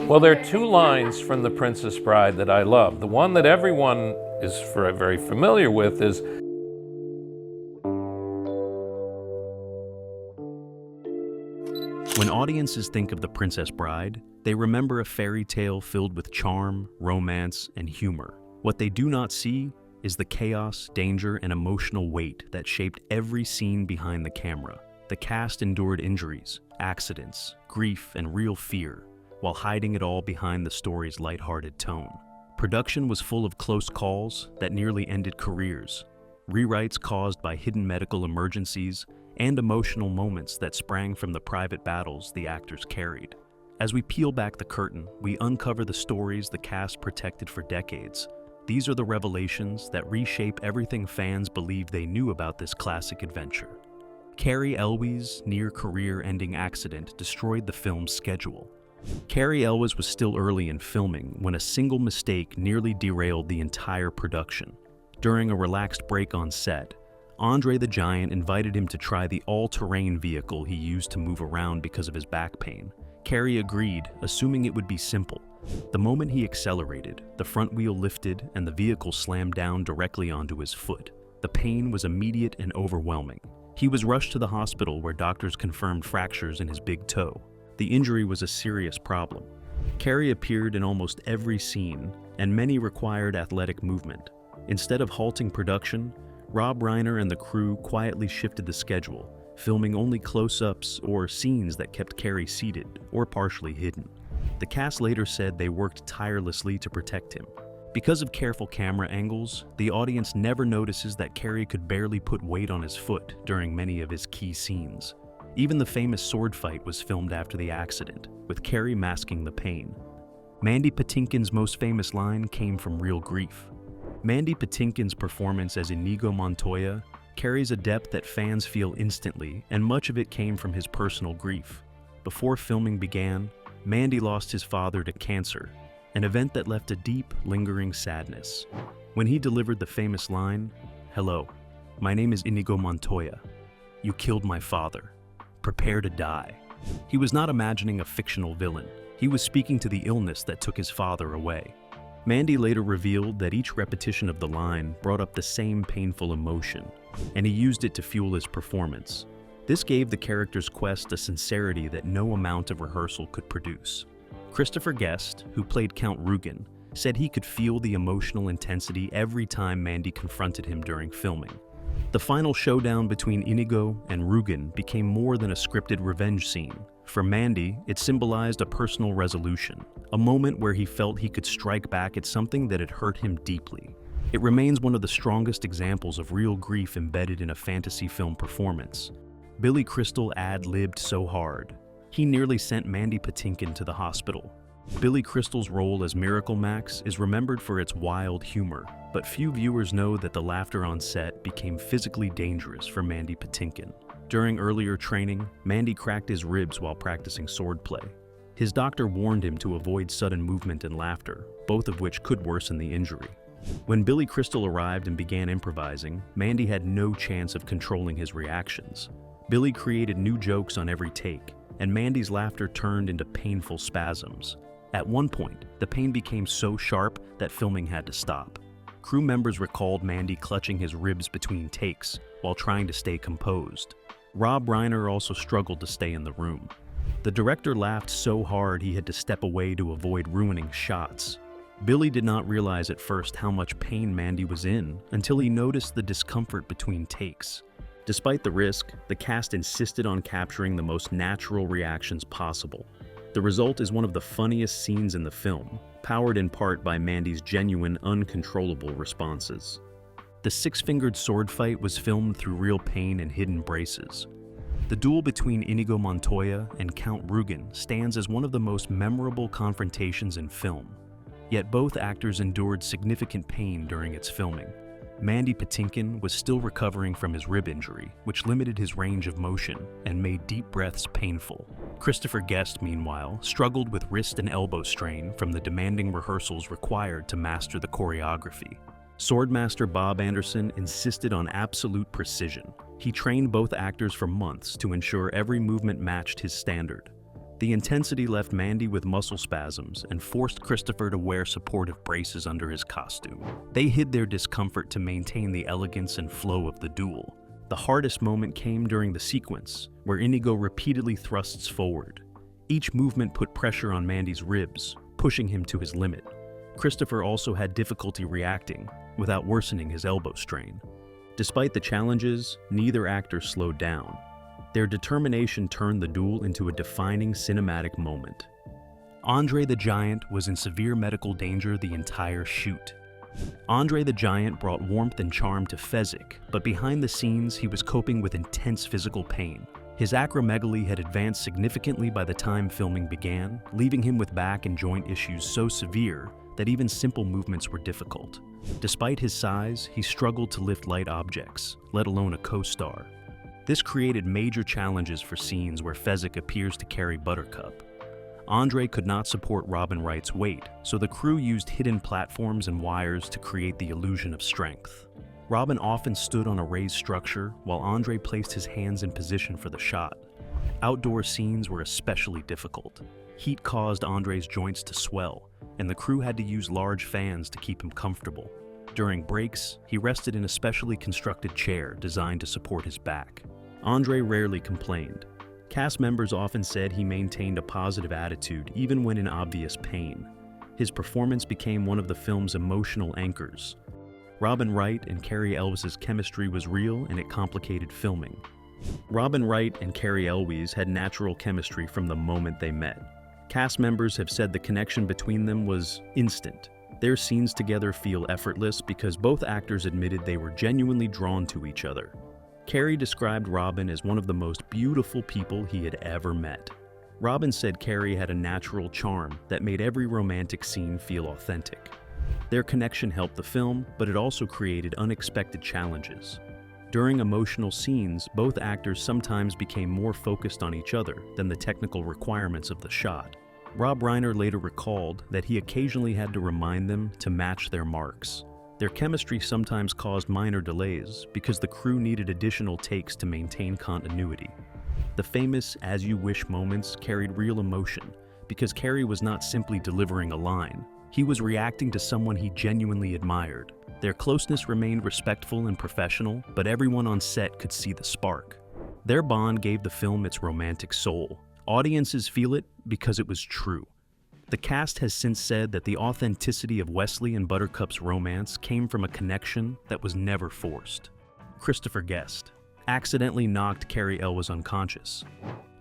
Well, there are two lines from The Princess Bride that I love. The one that everyone is very familiar with is, when audiences think of The Princess Bride, they remember a fairy tale filled with charm, romance, and humor. What they do not see is the chaos, danger, and emotional weight that shaped every scene behind the camera. The cast endured injuries, accidents, grief, and real fear, while hiding it all behind the story's lighthearted tone. Production was full of close calls that nearly ended careers, rewrites caused by hidden medical emergencies, and emotional moments that sprang from the private battles the actors carried. As we peel back the curtain, we uncover the stories the cast protected for decades. These are the revelations that reshape everything fans believed they knew about this classic adventure. Cary Elwes' near-career-ending accident destroyed the film's schedule. Cary Elwes was still early in filming when a single mistake nearly derailed the entire production. During a relaxed break on set, Andre the Giant invited him to try the all-terrain vehicle he used to move around because of his back pain. Cary agreed, assuming it would be simple. The moment he accelerated, the front wheel lifted and the vehicle slammed down directly onto his foot. The pain was immediate and overwhelming. He was rushed to the hospital where doctors confirmed fractures in his big toe. The injury was a serious problem. Cary appeared in almost every scene, and many required athletic movement. Instead of halting production, Rob Reiner and the crew quietly shifted the schedule, filming only close-ups or scenes that kept Cary seated or partially hidden. The cast later said they worked tirelessly to protect him. Because of careful camera angles, the audience never notices that Cary could barely put weight on his foot during many of his key scenes. Even the famous sword fight was filmed after the accident, with Cary masking the pain. Mandy Patinkin's most famous line came from real grief. Mandy Patinkin's performance as Inigo Montoya carries a depth that fans feel instantly, and much of it came from his personal grief. Before filming began, Mandy lost his father to cancer, an event that left a deep, lingering sadness. When he delivered the famous line, "Hello, my name is Inigo Montoya. You killed my father. Prepare to die," he was not imagining a fictional villain. He was speaking to the illness that took his father away. Mandy later revealed that each repetition of the line brought up the same painful emotion, and he used it to fuel his performance. This gave the character's quest a sincerity that no amount of rehearsal could produce. Christopher Guest, who played Count Rugen, said he could feel the emotional intensity every time Mandy confronted him during filming. The final showdown between Inigo and Rugen became more than a scripted revenge scene. For Mandy, it symbolized a personal resolution, a moment where he felt he could strike back at something that had hurt him deeply. It remains one of the strongest examples of real grief embedded in a fantasy film performance. Billy Crystal ad-libbed so hard, he nearly sent Mandy Patinkin to the hospital. Billy Crystal's role as Miracle Max is remembered for its wild humor, but few viewers know that the laughter on set became physically dangerous for Mandy Patinkin. During earlier training, Mandy cracked his ribs while practicing swordplay. His doctor warned him to avoid sudden movement and laughter, both of which could worsen the injury. When Billy Crystal arrived and began improvising, Mandy had no chance of controlling his reactions. Billy created new jokes on every take, and Mandy's laughter turned into painful spasms. At one point, the pain became so sharp that filming had to stop. Crew members recalled Mandy clutching his ribs between takes while trying to stay composed. Rob Reiner also struggled to stay in the room. The director laughed so hard he had to step away to avoid ruining shots. Billy did not realize at first how much pain Mandy was in until he noticed the discomfort between takes. Despite the risk, the cast insisted on capturing the most natural reactions possible. The result is one of the funniest scenes in the film, powered in part by Mandy's genuine, uncontrollable responses. The six-fingered sword fight was filmed through real pain and hidden braces. The duel between Inigo Montoya and Count Rugen stands as one of the most memorable confrontations in film. Yet both actors endured significant pain during its filming. Mandy Patinkin was still recovering from his rib injury, which limited his range of motion and made deep breaths painful. Christopher Guest, meanwhile, struggled with wrist and elbow strain from the demanding rehearsals required to master the choreography. Swordmaster Bob Anderson insisted on absolute precision. He trained both actors for months to ensure every movement matched his standard. The intensity left Mandy with muscle spasms and forced Christopher to wear supportive braces under his costume. They hid their discomfort to maintain the elegance and flow of the duel. The hardest moment came during the sequence, where Inigo repeatedly thrusts forward. Each movement put pressure on Mandy's ribs, pushing him to his limit. Christopher also had difficulty reacting, without worsening his elbow strain. Despite the challenges, neither actor slowed down. Their determination turned the duel into a defining cinematic moment. Andre the Giant was in severe medical danger the entire shoot. Andre the Giant brought warmth and charm to Fezzik, but behind the scenes he was coping with intense physical pain. His acromegaly had advanced significantly by the time filming began, leaving him with back and joint issues so severe that even simple movements were difficult. Despite his size, he struggled to lift light objects, let alone a co-star. This created major challenges for scenes where Fezzik appears to carry Buttercup. Andre could not support Robin Wright's weight, so the crew used hidden platforms and wires to create the illusion of strength. Robin often stood on a raised structure while Andre placed his hands in position for the shot. Outdoor scenes were especially difficult. Heat caused Andre's joints to swell, and the crew had to use large fans to keep him comfortable. During breaks, he rested in a specially constructed chair designed to support his back. Andre rarely complained. Cast members often said he maintained a positive attitude even when in obvious pain. His performance became one of the film's emotional anchors. Robin Wright and Cary Elwes' chemistry was real and it complicated filming. Robin Wright and Cary Elwes had natural chemistry from the moment they met. Cast members have said the connection between them was instant. Their scenes together feel effortless because both actors admitted they were genuinely drawn to each other. Cary described Robin as one of the most beautiful people he had ever met. Robin said Cary had a natural charm that made every romantic scene feel authentic. Their connection helped the film, but it also created unexpected challenges. During emotional scenes, both actors sometimes became more focused on each other than the technical requirements of the shot. Rob Reiner later recalled that he occasionally had to remind them to match their marks. Their chemistry sometimes caused minor delays because the crew needed additional takes to maintain continuity. The famous "as you wish" moments carried real emotion because Cary was not simply delivering a line. He was reacting to someone he genuinely admired. Their closeness remained respectful and professional, but everyone on set could see the spark. Their bond gave the film its romantic soul. Audiences feel it because it was true. The cast has since said that the authenticity of Wesley and Buttercup's romance came from a connection that was never forced. Christopher Guest accidentally knocked Cary Elwes unconscious.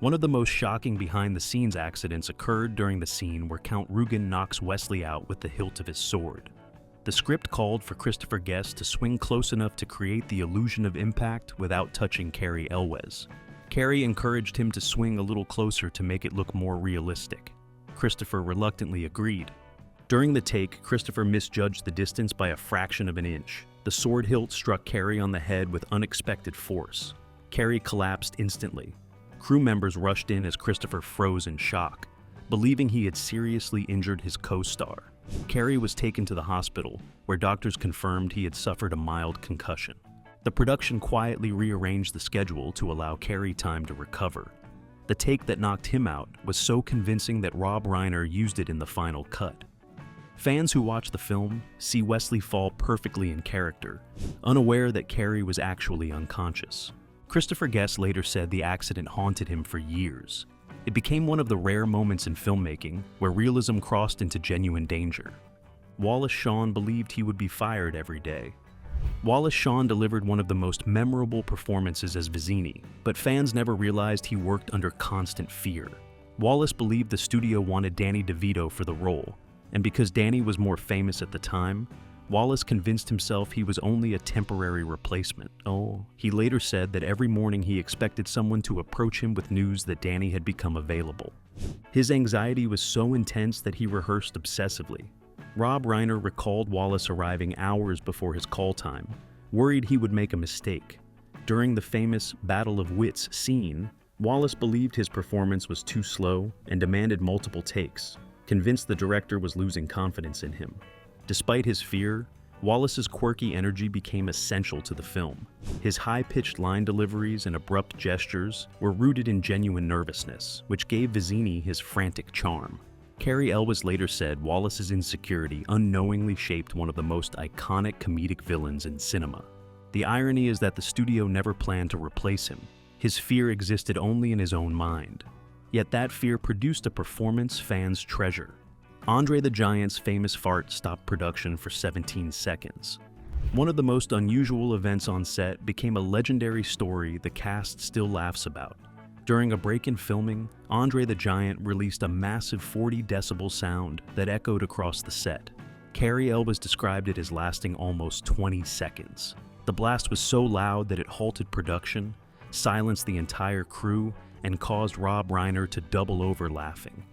One of the most shocking behind-the-scenes accidents occurred during the scene where Count Rugen knocks Wesley out with the hilt of his sword. The script called for Christopher Guest to swing close enough to create the illusion of impact without touching Cary Elwes. Cary encouraged him to swing a little closer to make it look more realistic. Christopher reluctantly agreed. During the take, Christopher misjudged the distance by a fraction of an inch. The sword hilt struck Cary on the head with unexpected force. Cary collapsed instantly. Crew members rushed in as Christopher froze in shock, believing he had seriously injured his co-star. Cary was taken to the hospital, where doctors confirmed he had suffered a mild concussion. The production quietly rearranged the schedule to allow Cary time to recover. The take that knocked him out was so convincing that Rob Reiner used it in the final cut. Fans who watch the film see Wesley fall perfectly in character, unaware that Cary was actually unconscious. Christopher Guest later said the accident haunted him for years. It became one of the rare moments in filmmaking where realism crossed into genuine danger. Wallace Shawn believed he would be fired every day. Wallace Shawn delivered one of the most memorable performances as Vizzini, but fans never realized he worked under constant fear. Wallace believed the studio wanted Danny DeVito for the role, and because Danny was more famous at the time, Wallace convinced himself he was only a temporary replacement. He later said that every morning he expected someone to approach him with news that Danny had become available. His anxiety was so intense that he rehearsed obsessively. Rob Reiner recalled Wallace arriving hours before his call time, worried he would make a mistake. During the famous Battle of Wits scene, Wallace believed his performance was too slow and demanded multiple takes, convinced the director was losing confidence in him. Despite his fear, Wallace's quirky energy became essential to the film. His high-pitched line deliveries and abrupt gestures were rooted in genuine nervousness, which gave Vizzini his frantic charm. Cary Elwes later said Wallace's insecurity unknowingly shaped one of the most iconic comedic villains in cinema. The irony is that the studio never planned to replace him. His fear existed only in his own mind. Yet that fear produced a performance fans treasure. Andre the Giant's famous fart stopped production for 17 seconds. One of the most unusual events on set became a legendary story the cast still laughs about. During a break in filming, Andre the Giant released a massive 40-decibel sound that echoed across the set. Cary Elwes described it as lasting almost 20 seconds. The blast was so loud that it halted production, silenced the entire crew, and caused Rob Reiner to double over laughing.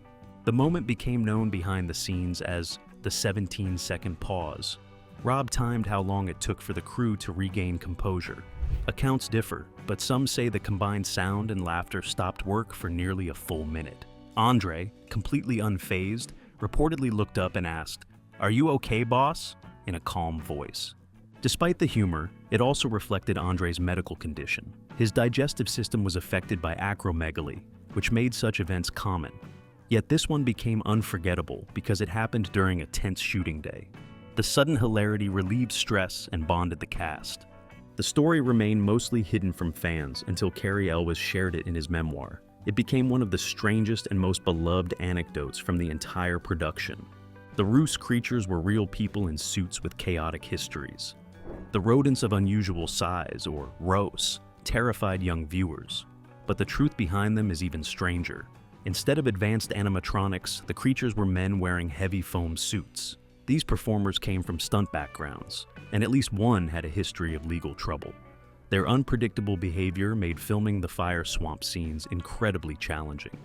The moment became known behind the scenes as the 17-second pause. Rob timed how long it took for the crew to regain composure. Accounts differ, but some say the combined sound and laughter stopped work for nearly a full minute. Andre, completely unfazed, reportedly looked up and asked, "Are you okay, boss?" in a calm voice. Despite the humor, it also reflected Andre's medical condition. His digestive system was affected by acromegaly, which made such events common. Yet this one became unforgettable because it happened during a tense shooting day. The sudden hilarity relieved stress and bonded the cast. The story remained mostly hidden from fans until Cary Elwes shared it in his memoir. It became one of the strangest and most beloved anecdotes from the entire production. The ROUS creatures were real people in suits with chaotic histories. The rodents of unusual size, or ROUS, terrified young viewers. But the truth behind them is even stranger. Instead of advanced animatronics, the creatures were men wearing heavy foam suits. These performers came from stunt backgrounds, and at least one had a history of legal trouble. Their unpredictable behavior made filming the fire swamp scenes incredibly challenging.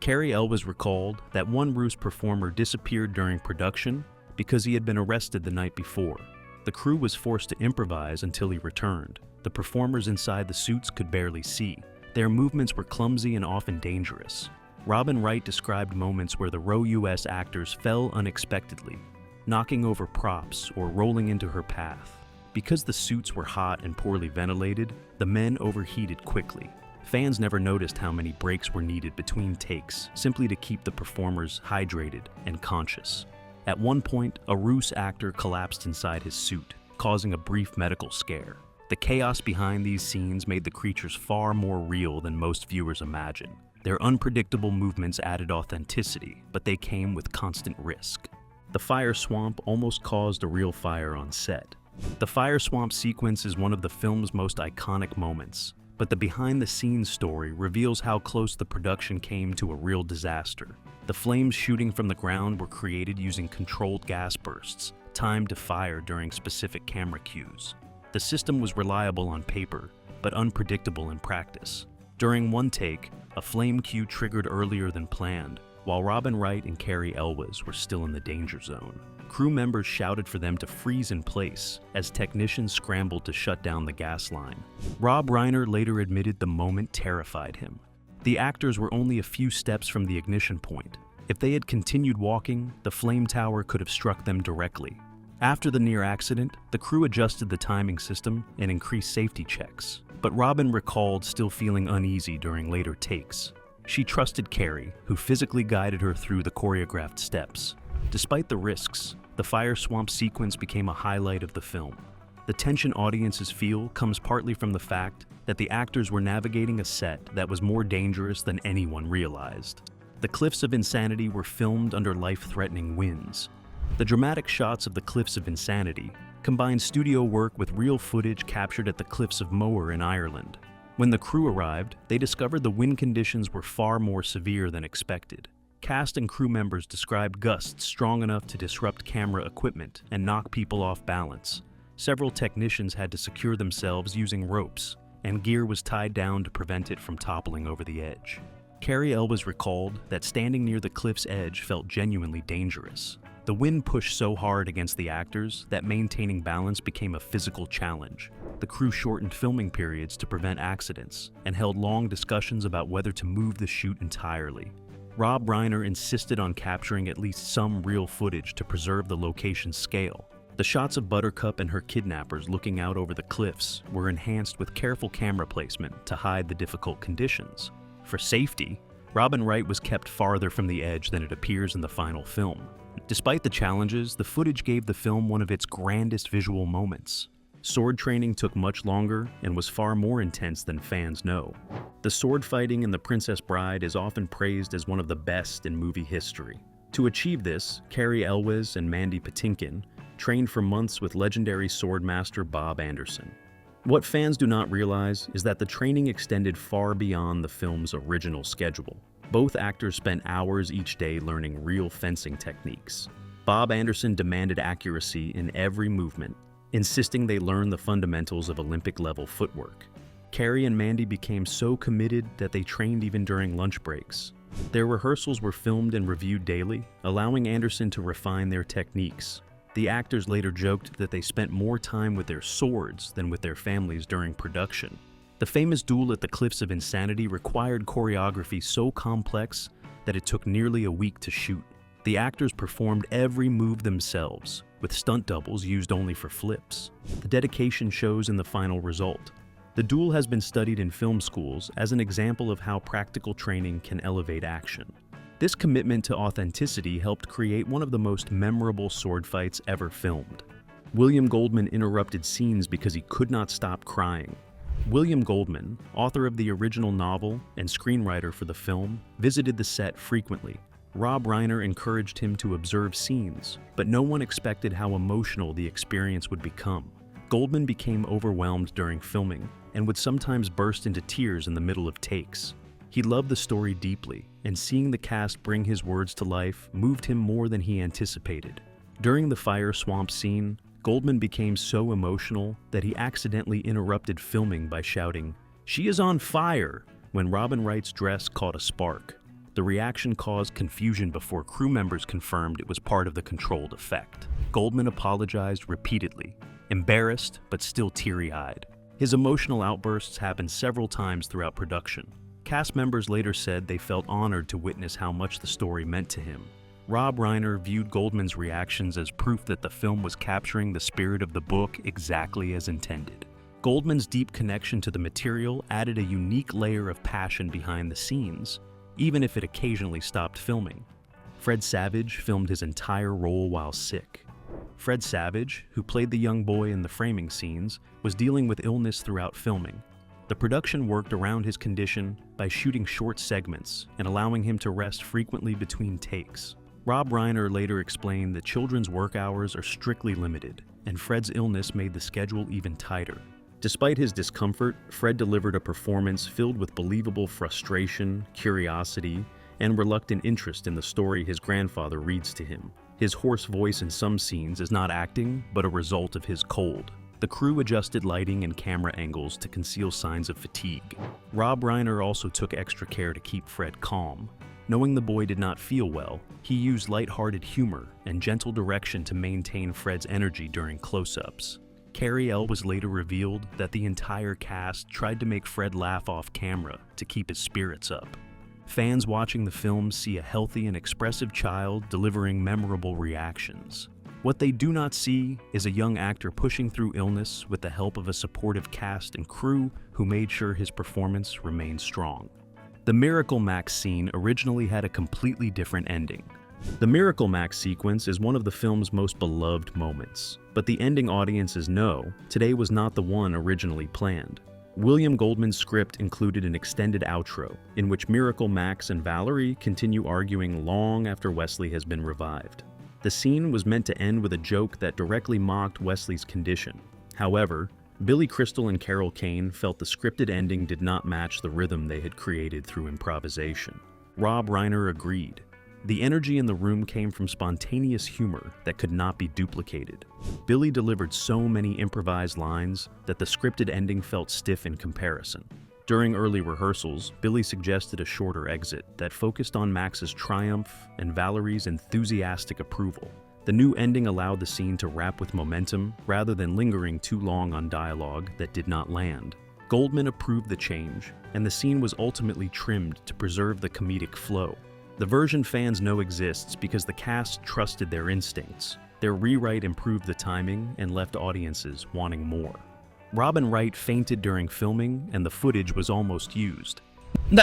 Cary Elwes recalled that one ROUS performer disappeared during production because he had been arrested the night before. The crew was forced to improvise until he returned. The performers inside the suits could barely see. Their movements were clumsy and often dangerous. Wright described moments where the ROUS actors fell unexpectedly, knocking over props or rolling into her path. Because the suits were hot and poorly ventilated, the men overheated quickly. Fans never noticed how many breaks were needed between takes, simply to keep the performers hydrated and conscious. At one point, a ROUS actor collapsed inside his suit, causing a brief medical scare. The chaos behind these scenes made the creatures far more real than most viewers imagine. Their unpredictable movements added authenticity, but they came with constant risk. The fire swamp almost caused a real fire on set. The fire swamp sequence is one of the film's most iconic moments, but the behind-the-scenes story reveals how close the production came to a real disaster. The flames shooting from the ground were created using controlled gas bursts, timed to fire during specific camera cues. The system was reliable on paper, but unpredictable in practice. During one take, a flame cue triggered earlier than planned, while Wright and Cary Elwes were still in the danger zone. Crew members shouted for them to freeze in place as technicians scrambled to shut down the gas line. Rob Reiner later admitted the moment terrified him. The actors were only a few steps from the ignition point. If they had continued walking, the flame tower could have struck them directly. After the near accident, the crew adjusted the timing system and increased safety checks. But Robin recalled still feeling uneasy during later takes. She trusted Cary, who physically guided her through the choreographed steps. Despite the risks, the fire swamp sequence became a highlight of the film. The tension audiences feel comes partly from the fact that the actors were navigating a set that was more dangerous than anyone realized. The Cliffs of Insanity were filmed under life-threatening winds. The dramatic shots of the Cliffs of Insanity combined studio work with real footage captured at the Cliffs of Moher in Ireland. When the crew arrived, they discovered the wind conditions were far more severe than expected. Cast and crew members described gusts strong enough to disrupt camera equipment and knock people off balance. Several technicians had to secure themselves using ropes, and gear was tied down to prevent it from toppling over the edge. Cary Elwes recalled that standing near the cliff's edge felt genuinely dangerous. The wind pushed so hard against the actors that maintaining balance became a physical challenge. The crew shortened filming periods to prevent accidents and held long discussions about whether to move the shoot entirely. Rob Reiner insisted on capturing at least some real footage to preserve the location's scale. The shots of Buttercup and her kidnappers looking out over the cliffs were enhanced with careful camera placement to hide the difficult conditions. For safety, Robin Wright was kept farther from the edge than it appears in the final film. Despite the challenges, the footage gave the film one of its grandest visual moments. Sword training took much longer and was far more intense than fans know. The sword fighting in The Princess Bride is often praised as one of the best in movie history. To achieve this, Cary Elwes and Mandy Patinkin trained for months with legendary swordmaster Bob Anderson. What fans do not realize is that the training extended far beyond the film's original schedule. Both actors spent hours each day learning real fencing techniques. Bob Anderson demanded accuracy in every movement, insisting they learn the fundamentals of Olympic-level footwork. Cary and Mandy became so committed that they trained even during lunch breaks. Their rehearsals were filmed and reviewed daily, allowing Anderson to refine their techniques. The actors later joked that they spent more time with their swords than with their families during production. The famous duel at the Cliffs of Insanity required choreography so complex that it took nearly a week to shoot. The actors performed every move themselves, with stunt doubles used only for flips. The dedication shows in the final result. The duel has been studied in film schools as an example of how practical training can elevate action. This commitment to authenticity helped create one of the most memorable sword fights ever filmed. William Goldman interrupted scenes because he could not stop crying. William Goldman, author of the original novel and screenwriter for the film, visited the set frequently. Rob Reiner encouraged him to observe scenes, but no one expected how emotional the experience would become. Goldman became overwhelmed during filming and would sometimes burst into tears in the middle of takes. He loved the story deeply, and seeing the cast bring his words to life moved him more than he anticipated. During the fire swamp scene, Goldman became so emotional that he accidentally interrupted filming by shouting, "She is on fire!" when Robin Wright's dress caught a spark. The reaction caused confusion before crew members confirmed it was part of the controlled effect. Goldman apologized repeatedly, embarrassed but still teary-eyed. His emotional outbursts happened several times throughout production. Cast members later said they felt honored to witness how much the story meant to him. Rob Reiner viewed Goldman's reactions as proof that the film was capturing the spirit of the book exactly as intended. Goldman's deep connection to the material added a unique layer of passion behind the scenes, even if it occasionally stopped filming. Fred Savage filmed his entire role while sick. Fred Savage, who played the young boy in the framing scenes, was dealing with illness throughout filming. The production worked around his condition by shooting short segments and allowing him to rest frequently between takes. Rob Reiner later explained that children's work hours are strictly limited, and Fred's illness made the schedule even tighter. Despite his discomfort, Fred delivered a performance filled with believable frustration, curiosity, and reluctant interest in the story his grandfather reads to him. His hoarse voice in some scenes is not acting, but a result of his cold. The crew adjusted lighting and camera angles to conceal signs of fatigue. Rob Reiner also took extra care to keep Fred calm. Knowing the boy did not feel well, he used lighthearted humor and gentle direction to maintain Fred's energy during close-ups. Cary Elwes later revealed that the entire cast tried to make Fred laugh off camera to keep his spirits up. Fans watching the film see a healthy and expressive child delivering memorable reactions. What they do not see is a young actor pushing through illness with the help of a supportive cast and crew who made sure his performance remained strong. The Miracle Max scene originally had a completely different ending. The Miracle Max sequence is one of the film's most beloved moments, but the ending audiences know today was not the one originally planned. William Goldman's script included an extended outro, in which Miracle Max and Valerie continue arguing long after Wesley has been revived. The scene was meant to end with a joke that directly mocked Wesley's condition. However, Billy Crystal and Carol Kane felt the scripted ending did not match the rhythm they had created through improvisation. Rob Reiner agreed. The energy in the room came from spontaneous humor that could not be duplicated. Billy delivered so many improvised lines that the scripted ending felt stiff in comparison. During early rehearsals, Billy suggested a shorter exit that focused on Max's triumph and Valerie's enthusiastic approval. The new ending allowed the scene to wrap with momentum rather than lingering too long on dialogue that did not land. Goldman approved the change, and the scene was ultimately trimmed to preserve the comedic flow. The version fans know exists because the cast trusted their instincts. Their rewrite improved the timing and left audiences wanting more. Robin Wright fainted during filming, and the footage was almost used.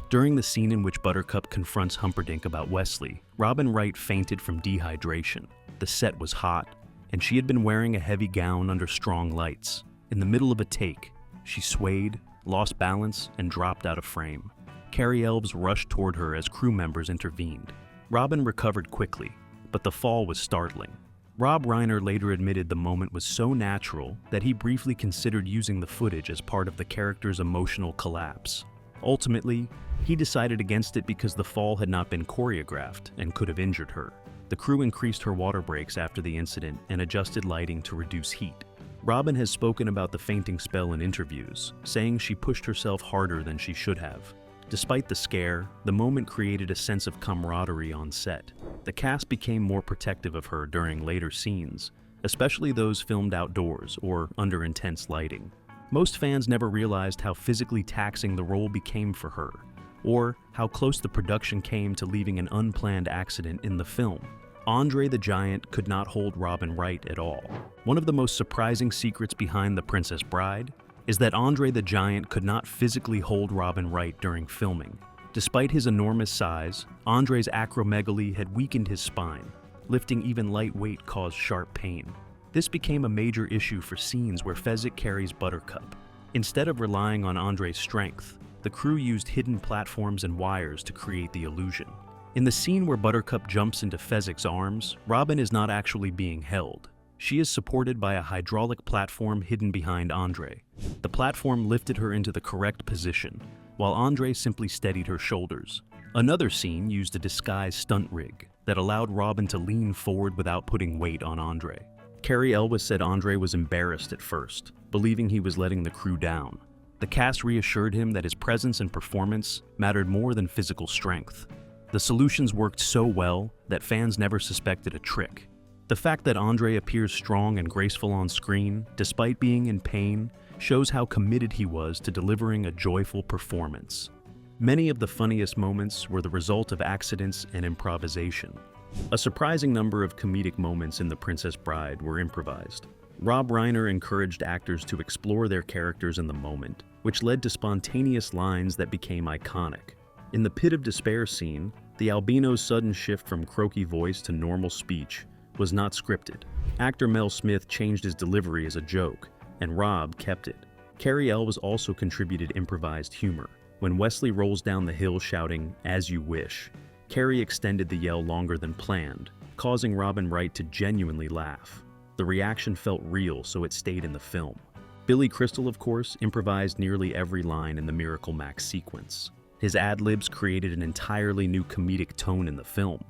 During the scene in which Buttercup confronts Humperdinck about Wesley, Robin Wright fainted from dehydration. The set was hot, and she had been wearing a heavy gown under strong lights. In the middle of a take, she swayed, lost balance, and dropped out of frame. Cary Elwes rushed toward her as crew members intervened. Robin recovered quickly, but the fall was startling. Rob Reiner later admitted the moment was so natural that he briefly considered using the footage as part of the character's emotional collapse. Ultimately, he decided against it because the fall had not been choreographed and could have injured her. The crew increased her water breaks after the incident and adjusted lighting to reduce heat. Robin has spoken about the fainting spell in interviews, saying she pushed herself harder than she should have. Despite the scare, the moment created a sense of camaraderie on set. The cast became more protective of her during later scenes, especially those filmed outdoors or under intense lighting. Most fans never realized how physically taxing the role became for her, or how close the production came to leaving an unplanned accident in the film. Andre the Giant could not hold Robin Wright at all. One of the most surprising secrets behind The Princess Bride is that Andre the Giant could not physically hold Robin Wright during filming. Despite his enormous size, Andre's acromegaly had weakened his spine. Lifting even light weight caused sharp pain. This became a major issue for scenes where Fezzik carries Buttercup. Instead of relying on Andre's strength, the crew used hidden platforms and wires to create the illusion. In the scene where Buttercup jumps into Fezzik's arms, Robin is not actually being held. She is supported by a hydraulic platform hidden behind Andre. The platform lifted her into the correct position, while Andre simply steadied her shoulders. Another scene used a disguised stunt rig that allowed Robin to lean forward without putting weight on Andre. Cary Elwes said Andre was embarrassed at first, believing he was letting the crew down. The cast reassured him that his presence and performance mattered more than physical strength. The solutions worked so well that fans never suspected a trick. The fact that Andre appears strong and graceful on screen, despite being in pain, shows how committed he was to delivering a joyful performance. Many of the funniest moments were the result of accidents and improvisation. A surprising number of comedic moments in The Princess Bride were improvised. Rob Reiner encouraged actors to explore their characters in the moment, which led to spontaneous lines that became iconic. In the Pit of Despair scene, the albino's sudden shift from croaky voice to normal speech was not scripted. Actor Mel Smith changed his delivery as a joke, and Rob kept it. Cary Elwes also contributed improvised humor. When Wesley rolls down the hill shouting, "As you wish," Cary extended the yell longer than planned, causing Robin Wright to genuinely laugh. The reaction felt real, so it stayed in the film. Billy Crystal, of course, improvised nearly every line in the Miracle Max sequence. His ad-libs created an entirely new comedic tone in the film.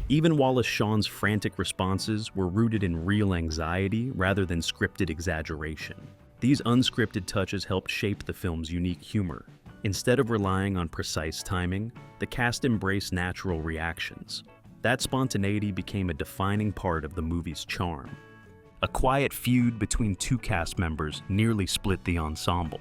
Even Wallace Shawn's frantic responses were rooted in real anxiety rather than scripted exaggeration. These unscripted touches helped shape the film's unique humor. Instead of relying on precise timing, the cast embraced natural reactions. That spontaneity became a defining part of the movie's charm. A quiet feud between two cast members nearly split the ensemble.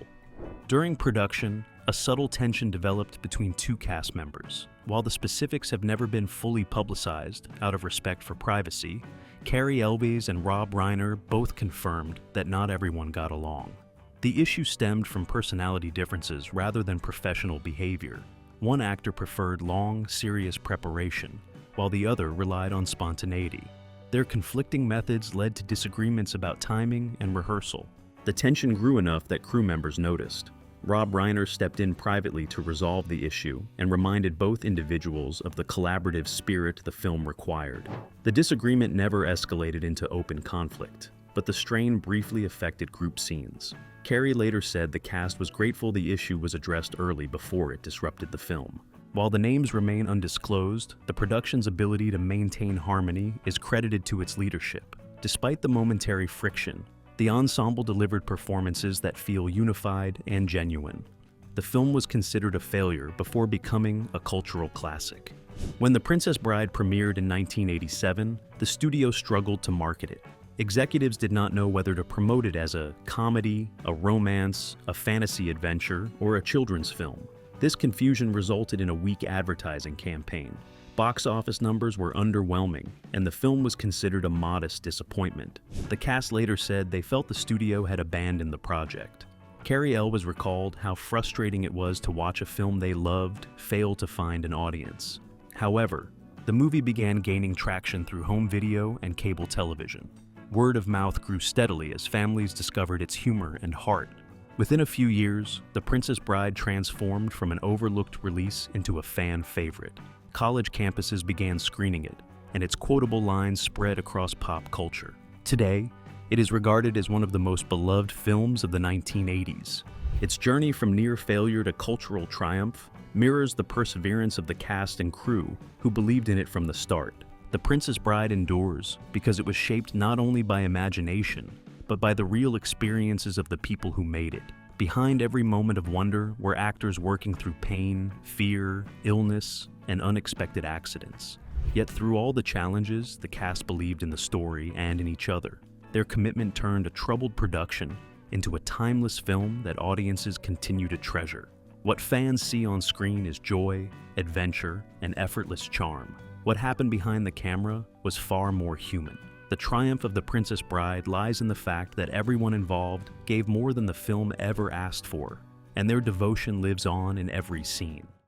During production, a subtle tension developed between two cast members. While the specifics have never been fully publicized out of respect for privacy, Cary Elwes and Rob Reiner both confirmed that not everyone got along. The issue stemmed from personality differences rather than professional behavior. One actor preferred long, serious preparation, while the other relied on spontaneity. Their conflicting methods led to disagreements about timing and rehearsal. The tension grew enough that crew members noticed. Rob Reiner stepped in privately to resolve the issue and reminded both individuals of the collaborative spirit the film required. The disagreement never escalated into open conflict, but the strain briefly affected group scenes. Cary later said the cast was grateful the issue was addressed early before it disrupted the film. While the names remain undisclosed, the production's ability to maintain harmony is credited to its leadership. Despite the momentary friction, the ensemble delivered performances that feel unified and genuine. The film was considered a failure before becoming a cultural classic. When The Princess Bride premiered in 1987, the studio struggled to market it. Executives did not know whether to promote it as a comedy, a romance, a fantasy adventure, or a children's film. This confusion resulted in a weak advertising campaign. Box office numbers were underwhelming, and the film was considered a modest disappointment. The cast later said they felt the studio had abandoned the project. Cary Elwes recalled how frustrating it was to watch a film they loved fail to find an audience. However, the movie began gaining traction through home video and cable television. Word of mouth grew steadily as families discovered its humor and heart. Within a few years, The Princess Bride transformed from an overlooked release into a fan favorite. College campuses began screening it, and its quotable lines spread across pop culture. Today, it is regarded as one of the most beloved films of the 1980s. Its journey from near failure to cultural triumph mirrors the perseverance of the cast and crew who believed in it from the start. The Princess Bride endures because it was shaped not only by imagination, but by the real experiences of the people who made it. Behind every moment of wonder were actors working through pain, fear, illness, and unexpected accidents. Yet through all the challenges, the cast believed in the story and in each other. Their commitment turned a troubled production into a timeless film that audiences continue to treasure. What fans see on screen is joy, adventure, and effortless charm. What happened behind the camera was far more human. The triumph of The Princess Bride lies in the fact that everyone involved gave more than the film ever asked for, and their devotion lives on in every scene.